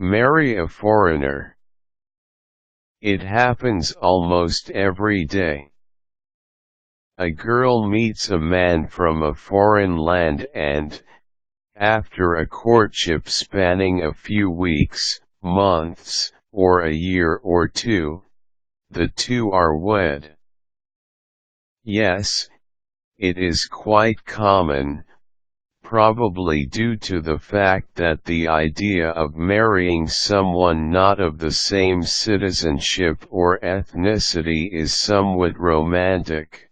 Marry a foreigner. It happens almost every day. A girl meets a man from a foreign land and, after a courtship spanning a few weeks, months, or a year or two, the two are wed. Yes, it is quite common, probably due to the fact that the idea of marrying someone not of the same citizenship or ethnicity is somewhat romantic.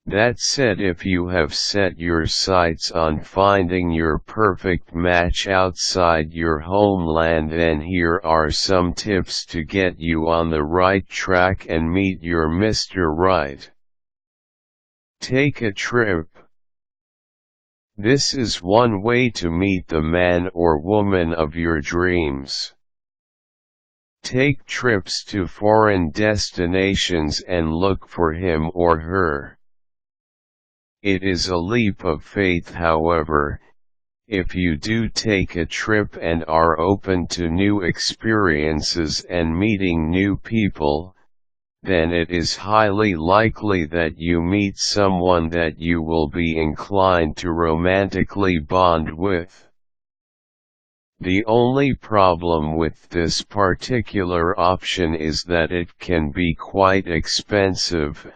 That said, if you have set your sights on finding your perfect match outside your homeland, then here are some tips to get you on the right track and meet your Mr. Right. Take a trip. This is one way to meet the man or woman of your dreams. Take trips to foreign destinations and look for him or her. It is a leap of faith, however, if you do take a trip and are open to new experiences and meeting new people, then it is highly likely that you meet someone that you will be inclined to romantically bond with. The only problem with this particular option is that it can be quite expensive,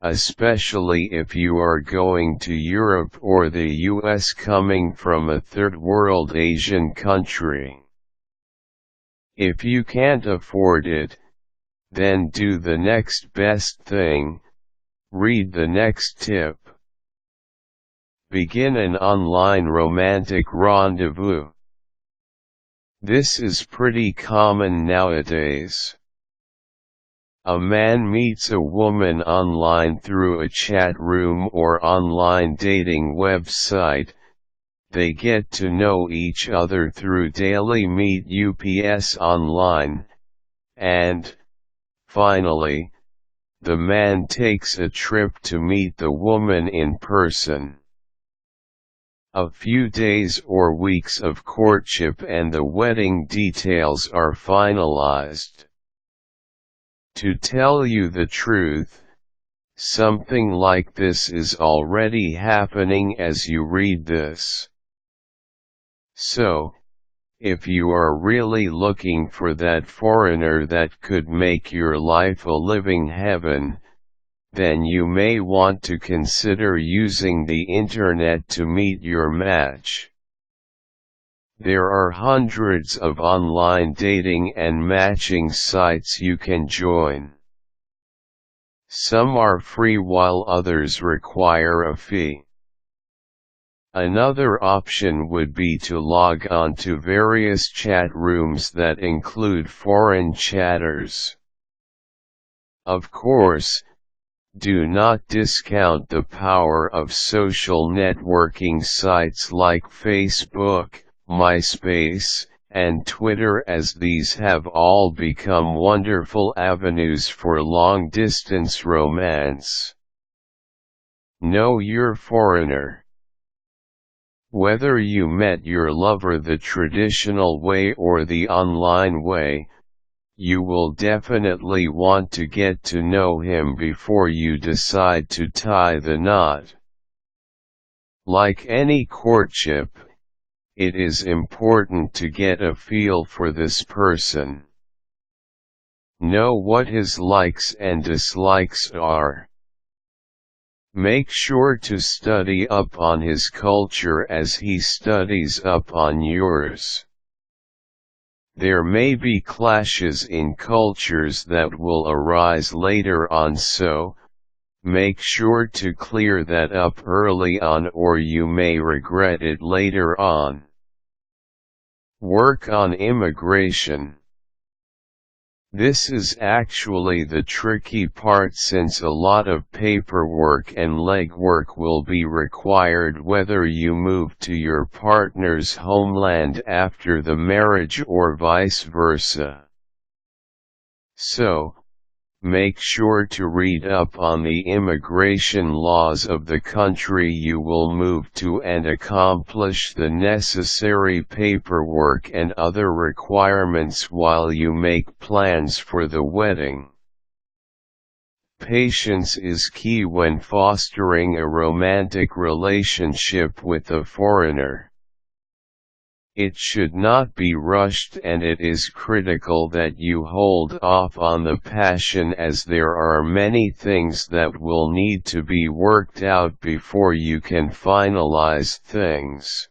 especially if you are going to Europe or the US coming from a third-world Asian country. If you can't afford it, then do the next best thing: read the next tip. Begin an online romantic rendezvous. This is pretty common nowadays. A man meets a woman online through a chat room or online dating website. They get to know each other through daily meet-ups online, and, finally, the man takes a trip to meet the woman in person. A few days or weeks of courtship and the wedding details are finalized. To tell you the truth, something like this is already happening as you read this. So, if you are really looking for that foreigner that could make your life a living heaven, then you may want to consider using the internet to meet your match. There are hundreds of online dating and matching sites you can join. Some are free while others require a fee. Another option would be to log on to various chat rooms that include foreign chatters. Of course, do not discount the power of social networking sites like Facebook, MySpace, and Twitter, as these have all become wonderful avenues for long-distance romance. Know your foreigner. Whether you met your lover the traditional way or the online way, you will definitely want to get to know him before you decide to tie the knot. Like any courtship, it is important to get a feel for this person. Know what his likes and dislikes are. Make sure to study up on his culture as he studies up on yours. There may be clashes in cultures that will arise later on, so make sure to clear that up early on or you may regret it later on. Work on immigration. This is actually the tricky part, since a lot of paperwork and legwork will be required whether you move to your partner's homeland after the marriage or vice versa. So, Make sure to read up on the immigration laws of the country you will move to and accomplish the necessary paperwork and other requirements while you make plans for the wedding. Patience is key when fostering a romantic relationship with a foreigner. It should not be rushed, and it is critical that you hold off on the passion, as there are many things that will need to be worked out before you can finalize things.